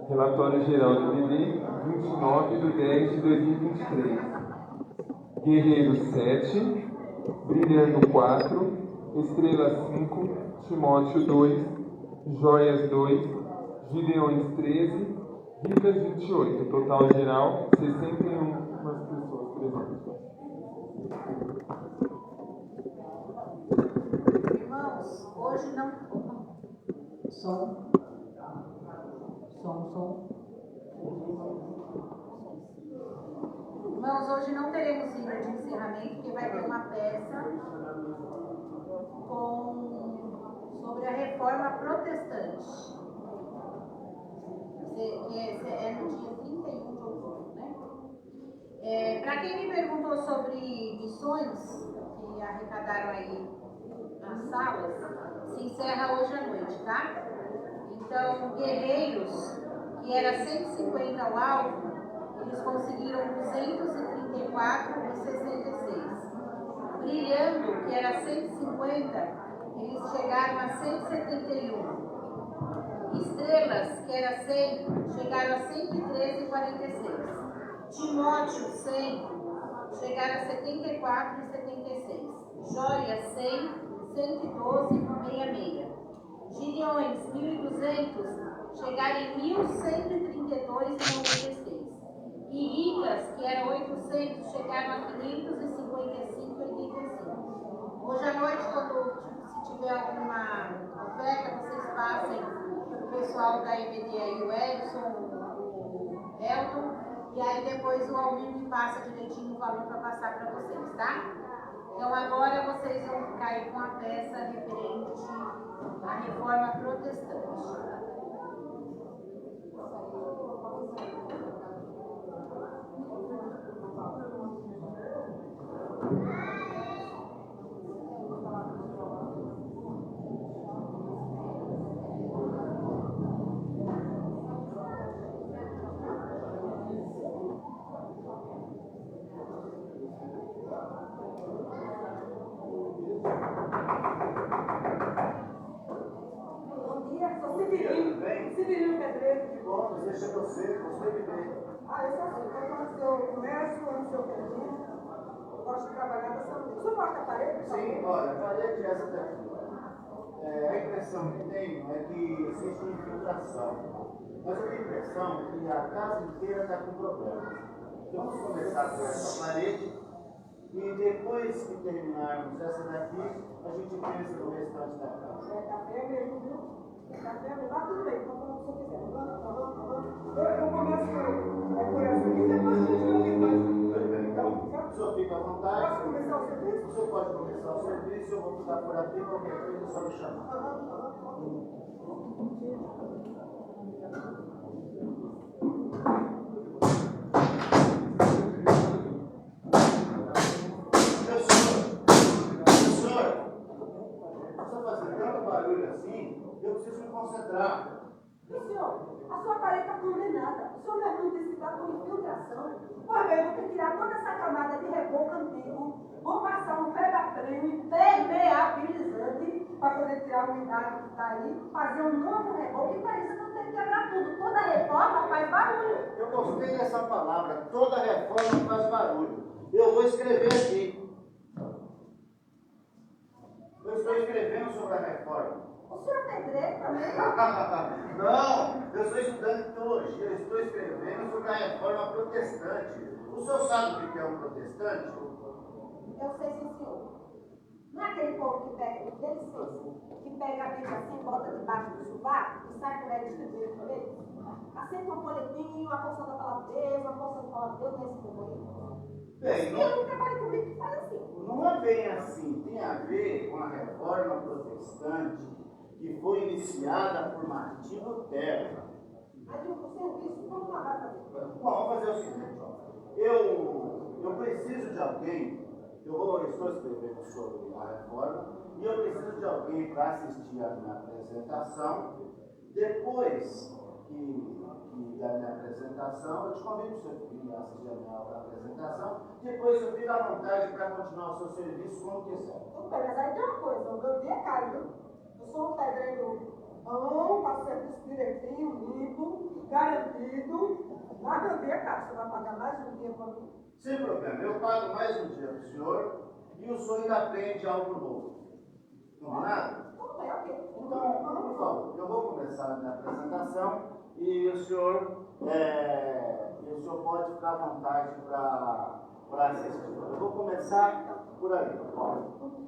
Relatório geral do DD 29/10/2023. Guerreiro 7, Brilhando 4, Estrela 5, Timóteo 2, Joias 2, Gideões 13, Ricas 28. Total geral 61 pessoas presentes. Irmãos, hoje não. Som. Irmãos, hoje não teremos hino de encerramento, porque vai ter uma peça sobre a reforma protestante. É no dia 31 de outubro, né? Para quem me perguntou sobre missões que arrecadaram aí nas salas, se encerra hoje à noite, tá? Então, guerreiros, que era 150 ao alvo, eles conseguiram 234,66. Brilhando, que era 150, eles chegaram a 171. Estrelas, que era 100, chegaram a 113,46. Timóteo, 100, chegaram a 74,76. Joias, 100, 112,66. Gideões, 1.200, chegaram em 1.132,96. E ricas, que eram 800, chegaram a 555,85. Hoje à noite, se tiver alguma oferta, vocês passem para o pessoal da EBD aí, o Edson, o Elton, e aí depois o Almir me passa direitinho o valor para passar para vocês, tá? Então agora vocês vão ficar aí com a peça referente à reforma protestante. Severino Pedreiro, que bom, você chegou cedo, gostei de ver. Eu sou assim, quando no seu comércio, no seu cantinho, eu gosto de trabalhar nessa vida. O senhor mostra a parede? Sim, olha, a parede é essa daqui. A impressão que tenho é que existe uma infiltração. Mas eu tenho a impressão que a casa inteira está com problemas. Então vamos começar com essa parede e depois que terminarmos essa daqui, a gente pensa no restante da casa. Tá bem mesmo, viu? Tá vendo? Lá tudo bem, então como você quiser. Eu começo por essa aqui, depois a gente vê o que faz. Então, O senhor fica à vontade. Posso começar o serviço? O senhor pode começar o serviço, eu vou ficar por aqui, qualquer coisa é só me chamar. Professor, você fazer tanto barulho assim, eu preciso me concentrar. Senhor, a sua parede está condenada. O senhor não disse que está com infiltração. Pois bem, vou ter que tirar toda essa camada de reboco antigo, vou passar um pedatril impermeabilizante para poder tirar a umidade que está aí, fazer um novo reboco e para isso eu vou ter que quebrar tudo. Toda reforma faz barulho. Eu gostei dessa palavra, toda reforma faz barulho. Eu vou escrever aqui. Eu estou escrevendo sobre a reforma. O senhor é pedreiro também? Não, eu sou estudante de teologia, eu estou escrevendo sobre a reforma protestante. O senhor sabe o que é um protestante? Eu sei, sim, senhor. Não é aquele povo que pega, que pega a Bíblia assim, bota debaixo do sovaco e sai por aí distribuindo por ele? Aceita um folhetinho, uma porção da palavra de Deus, uma porção da palavra de Deus, nesse povo aí. Bem, Eu não trabalho comigo que faz assim. não é bem assim. Tem a ver com a reforma protestante que foi iniciada por Martim Lutero. Aí o serviço, como lá vai fazer? Bom, vamos fazer o seguinte, ó. Eu preciso de alguém, eu estou escrevendo sobre a reforma, e eu preciso de alguém para assistir a minha apresentação. Depois da minha apresentação, eu te convido para você vir assistir a minha apresentação. Depois eu fico à vontade para continuar o seu serviço como quiser. Tudo bem, mas aí tem uma coisa, o meu dia é caro, viu? Eu sou um pedreiro bom, faço serviço direitinho, limpo, garantido. Paga um dia, cara, você vai pagar mais um dia para mim? Sem problema, eu pago mais um dia para o senhor e o senhor ainda aprende algo novo. Combinado? Ok. Então, por favor, eu vou começar a minha apresentação e o senhor pode ficar à vontade para assistir. Eu vou começar por aí.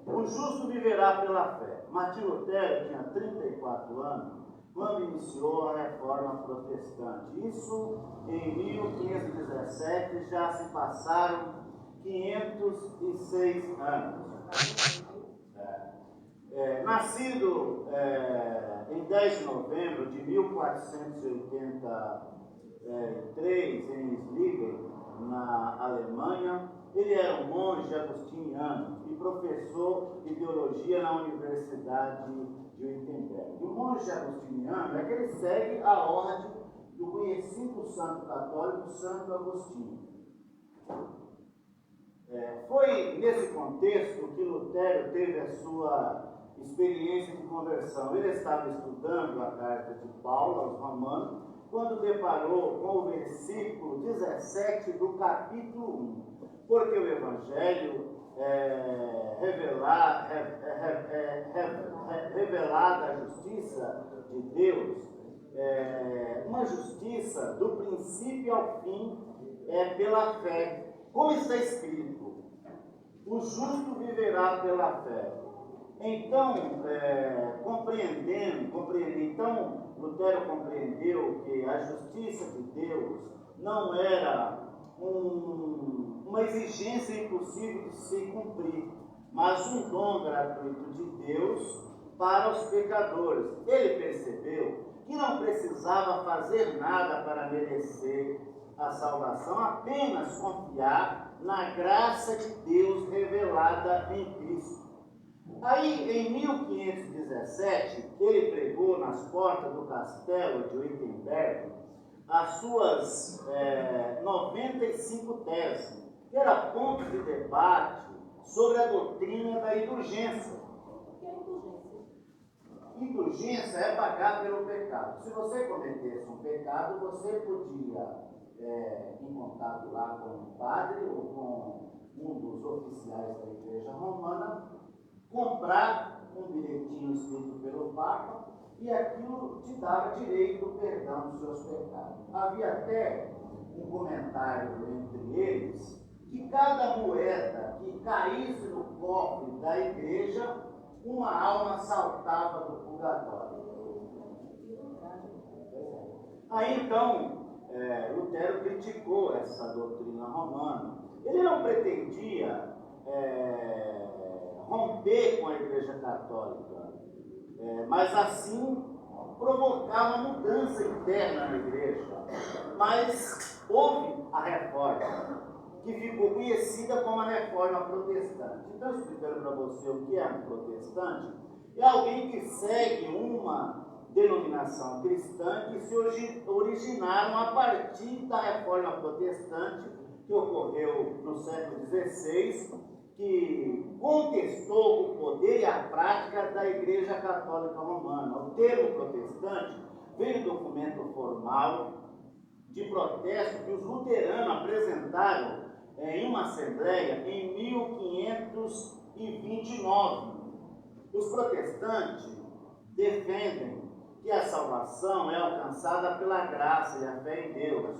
O justo viverá pela fé. Martim Lutero tinha 34 anos quando iniciou a reforma protestante. Isso em 1517, já se passaram 506 anos. Nascido em 10 de novembro de 1483 em Slingen, na Alemanha, ele era um monge agostiniano e professor de teologia na Universidade de Wittenberg. O monge agostiniano é que ele segue a ordem do conhecido santo católico Santo Agostinho. Foi nesse contexto que Lutero teve a sua experiência de conversão. Ele estava estudando a carta de Paulo aos Romanos, quando deparou com o versículo 17 do capítulo 1. Porque o Evangelho revelada a justiça de Deus, uma justiça do princípio ao fim, pela fé. Como está escrito, o justo viverá pela fé. Então, Lutero compreendeu que a justiça de Deus não era uma exigência impossível de se cumprir, mas um dom gratuito de Deus para os pecadores. Ele percebeu que não precisava fazer nada para merecer a salvação, apenas confiar na graça de Deus revelada em Cristo. Aí, em 1517, ele pregou nas portas do castelo de Wittenberg as suas 95 teses, que era ponto de debate sobre a doutrina da indulgência. O que é indulgência? Indulgência é pagar pelo pecado. Se você cometesse um pecado, você podia, em contato lá com um padre ou com um dos oficiais da Igreja Romana, comprar um bilhetinho escrito pelo Papa e aquilo te dava direito ao perdão dos seus pecados. Havia até um comentário entre eles que cada moeda que caísse no cofre da igreja, uma alma saltava do purgatório. Aí então, Lutero criticou essa doutrina romana. Ele não pretendia romper com a Igreja Católica, mas assim provocar uma mudança interna na Igreja. Mas houve a reforma, que ficou conhecida como a Reforma Protestante. Então, explicando para você o que é um protestante, é alguém que segue uma denominação cristã que se originaram a partir da Reforma Protestante, que ocorreu no século XVI, que contestou o poder e a prática da Igreja Católica Romana. O termo protestante veio do documento formal de protesto que os luteranos apresentaram em uma assembleia em 1529. Os protestantes defendem que a salvação é alcançada pela graça e a fé em Deus,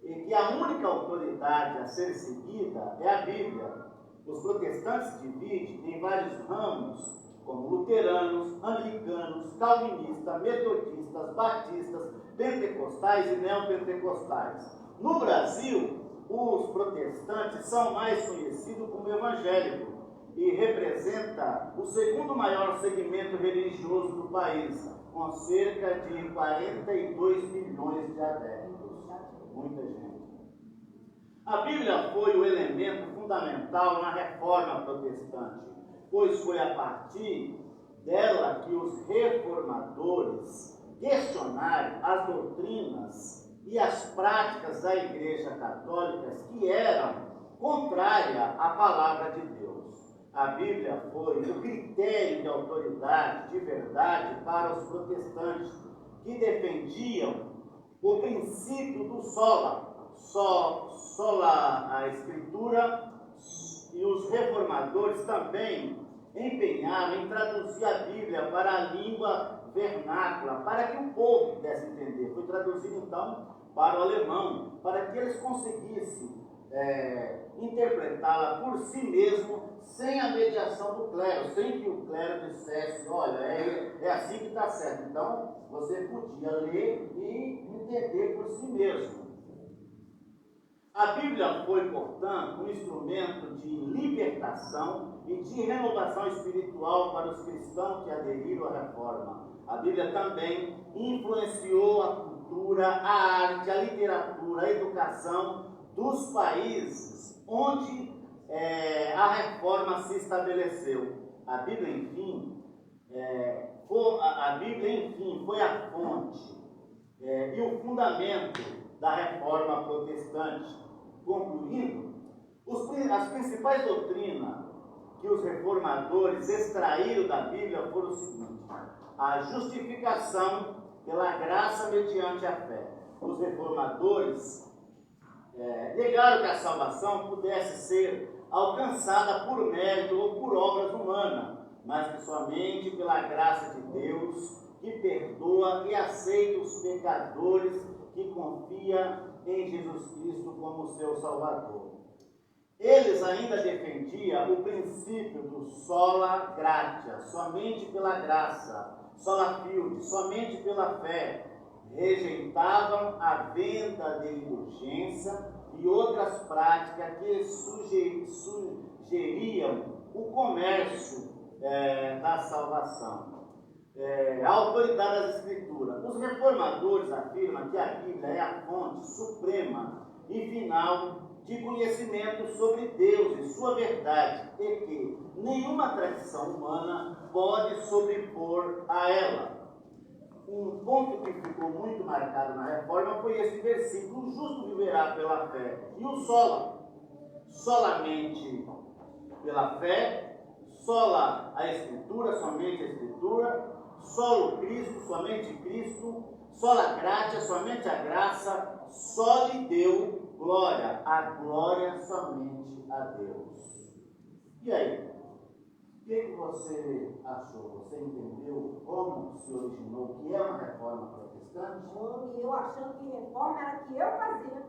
e que a única autoridade a ser seguida é a Bíblia. Os protestantes se dividem em vários ramos, como luteranos, anglicanos, calvinistas, metodistas, batistas, pentecostais e neopentecostais. No Brasil, os protestantes são mais conhecidos como evangélicos e representa o segundo maior segmento religioso do país, com cerca de 42 milhões de adeptos. Muita gente. A Bíblia foi o elemento fundamental na reforma protestante, pois foi a partir dela que os reformadores questionaram as doutrinas e as práticas da Igreja Católica que eram contrárias à palavra de Deus. A Bíblia foi o critério de autoridade, de verdade para os protestantes, que defendiam o princípio do sola a Escritura, e os reformadores também empenharam em traduzir a Bíblia para a língua vernácula, para que o povo pudesse entender. Foi traduzido então para o alemão, para que eles conseguissem interpretá-la por si mesmo, sem a mediação do clero, sem que o clero dissesse, olha, é assim que está certo. Então, você podia ler e entender por si mesmo. A Bíblia foi, portanto, um instrumento de libertação e de renovação espiritual para os cristãos que aderiram à Reforma. A Bíblia também influenciou a cultura, a arte, a literatura, a educação dos países onde a Reforma se estabeleceu. A Bíblia, enfim, foi a fonte e o fundamento da Reforma protestante. Concluindo, as principais doutrinas que os reformadores extraíram da Bíblia foram o seguinte: a justificação pela graça mediante a fé. Os reformadores negaram que a salvação pudesse ser alcançada por mérito ou por obras humanas, mas que somente pela graça de Deus, que perdoa e aceita os pecadores que confia em Jesus Cristo como seu Salvador. Eles ainda defendiam o princípio do sola gratia, somente pela graça, sola fide, somente pela fé. Rejeitavam a venda de indulgência e outras práticas que sugeriam o comércio da salvação. A autoridade das Escrituras. Os reformadores afirmam que a Bíblia é a fonte suprema e final de conhecimento sobre Deus e sua verdade, e que nenhuma tradição humana pode sobrepor a ela. Um ponto que ficou muito marcado na Reforma foi esse versículo: o justo viverá pela fé. E o solamente pela fé, sola a Escritura, somente a Escritura, solo Cristo, somente Cristo, sola gratia, somente a graça, só lhe deu glória, a glória somente a Deus. E aí? O que você achou? Você entendeu como se originou, o que é uma reforma protestante? Eu achando que reforma era que eu fazia.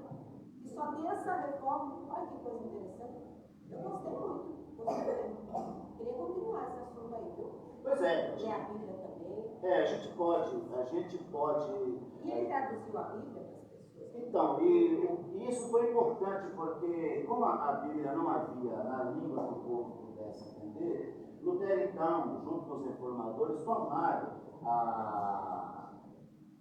E só tem essa reforma. Olha que coisa interessante. Eu gostei muito. Queria continuar esse assunto aí, viu? Pois é. Ler a Bíblia também. A gente pode. E ele traduziu a Bíblia para as pessoas. Então, e isso foi importante porque, como a Bíblia não havia na língua que o povo pudesse entender, Lutero, então, junto com os reformadores,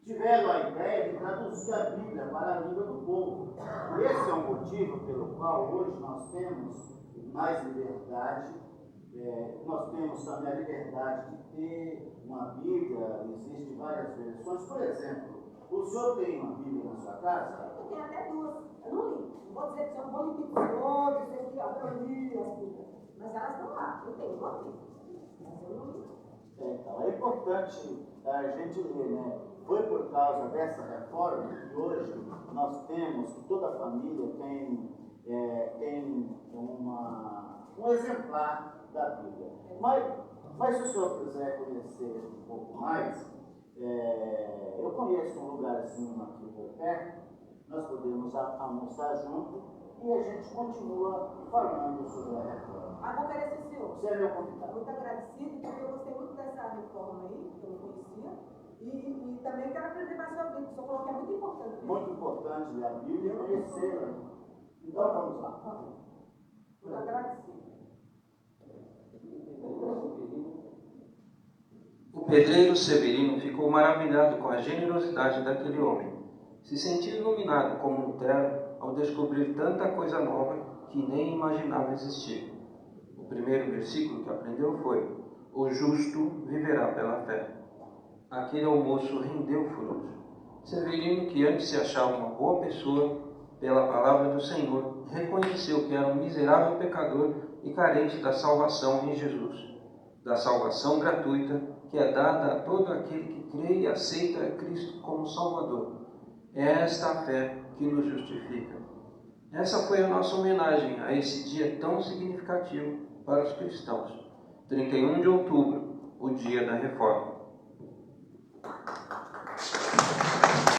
tiveram a ideia de traduzir a Bíblia para a língua do povo. Esse é o motivo pelo qual hoje nós temos mais liberdade. Nós temos também a liberdade de ter uma Bíblia, existem várias versões. Por exemplo, o senhor tem uma Bíblia na sua casa? Eu tenho até duas. Eu não li. Não vou dizer que eu não vou ler todos, dizer que eu li as Bíblias. Mas elas estão lá. Eu tenho uma Bíblia. Mas eu não li. Então, é importante a gente ler, né? Foi por causa dessa reforma que hoje nós temos, que toda a família tem um exemplar da Bíblia. Mas se o senhor quiser conhecer um pouco mais, eu conheço um lugarzinho aqui por perto, nós podemos almoçar junto e a gente continua falando sobre a reforma. Ah, vou querer esse senhor. Você é meu convidado. Muito agradecido, porque eu gostei muito dessa reforma aí, que eu não conhecia. E também quero aprender mais sobre a Bíblia. O senhor falou que é muito importante. Muito importante ler a Bíblia e conhecê-la. Então vamos lá. Muito agradecido. O pedreiro Severino ficou maravilhado com a generosidade daquele homem. Se sentiu iluminado como Lutero ao descobrir tanta coisa nova que nem imaginava existir. O primeiro versículo que aprendeu foi: o justo viverá pela fé. Aquele almoço rendeu frutos. Severino, que antes se achava uma boa pessoa, pela palavra do Senhor, reconheceu que era um miserável pecador e carente da salvação em Jesus, da salvação gratuita que é dada a todo aquele que crê e aceita Cristo como Salvador. É esta a fé que nos justifica. Essa foi a nossa homenagem a esse dia tão significativo para os cristãos. 31 de outubro, o dia da Reforma.